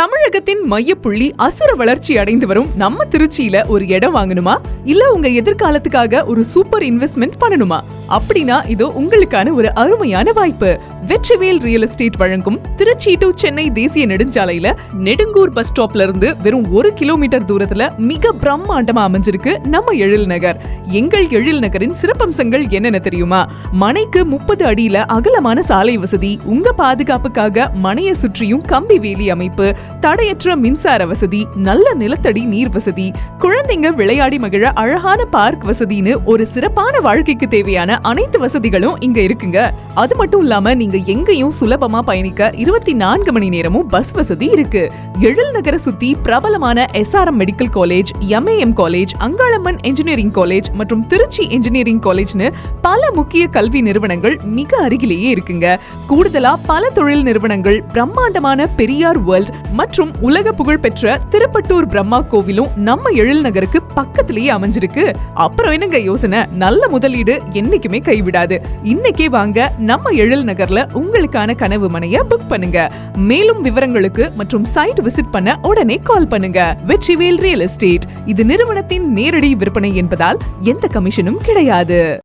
தமிழகத்தின் மையப்புள்ளி அசுர வளர்ச்சி அடைந்து வரும் நம்ம திருச்சியில ஒரு இடம் வாங்கணுமா, இல்ல உங்க எதிர்காலத்துக்காக ஒரு சூப்பர் இன்வெஸ்ட்மெண்ட் பண்ணணுமா? அப்படின்னா இதோ உங்களுக்கான ஒரு அருமையான வாய்ப்பு. வெற்றிவேல் ரியல் எஸ்டேட் வழங்கும் திருச்சி டு சென்னை தேசிய நெடுஞ்சாலையில நெடுங்கூர் பஸ் ஸ்டாப்ல இருந்து வெறும் 1 கிலோமீட்டர் தூரத்துல மிக பிரம்மாண்டமா அமைஞ்சிருக்கு நம்ம எழில் நகர். எங்கள் எழில் நகரின் சிறப்பம்சங்கள் என்னென்ன தெரியுமா? மனைக்கு 30 அடியில அகலமான சாலை வசதி, உங்க பாதுகாப்புக்காக மனையை சுற்றியும் கம்பி வேலி அமைப்பு, தடையற்ற மின்சார வசதி, நல்ல நிலத்தடி நீர் வசதி, குழந்தைங்க விளையாடி மகிழ அழகான பார்க் வசதின்னு ஒரு சிறப்பான வாழ்க்கைக்கு தேவையான அனைத்து வசதிகளும் இங்க இருக்குங்க. அது மட்டும் இல்லாம நீங்க எங்கேயும் சுலபமா பயணிக்க 24 மணி நேரமும் பஸ் வசதி இருக்கு. எழில் நகரை சுத்தி பிரபலமான SRM medical college, MAM college, Angalamman engineering college மற்றும் திருச்சி இன்ஜினியரிங் காலேஜ்னு பல முக்கிய கல்வி நிறுவனங்கள் மிக அருகிலேயே இருக்குங்க. கூடுதலா பல தொழில் நிறுவனங்கள், பிரம்மாண்டமான பெரியார் வேர்ல்ட் மற்றும் உலக புகழ் பெற்ற திருப்பட்டூர் பிரம்மா கோவிலும் நம்ம எழில் நகருக்கு பக்கத்திலேயே அமைஞ்சிருக்கு. அப்புறம் என்னங்க யோசனை? நல்ல முதலீடு என்னைக்குமே கைவிடாது. இன்னைக்கே வாங்க நம்ம எழில் நகர்ல உங்களுக்கான கனவு மனைய புக் பண்ணுங்க. மேலும் விவரங்களுக்கு மற்றும் சைட் விசிட் பண்ண உடனே கால் பண்ணுங்க. Vetrivel real estate. இது நிறுவனத்தின் நேரடி விற்பனை என்பதால் எந்த கமிஷனும் கிடையாது.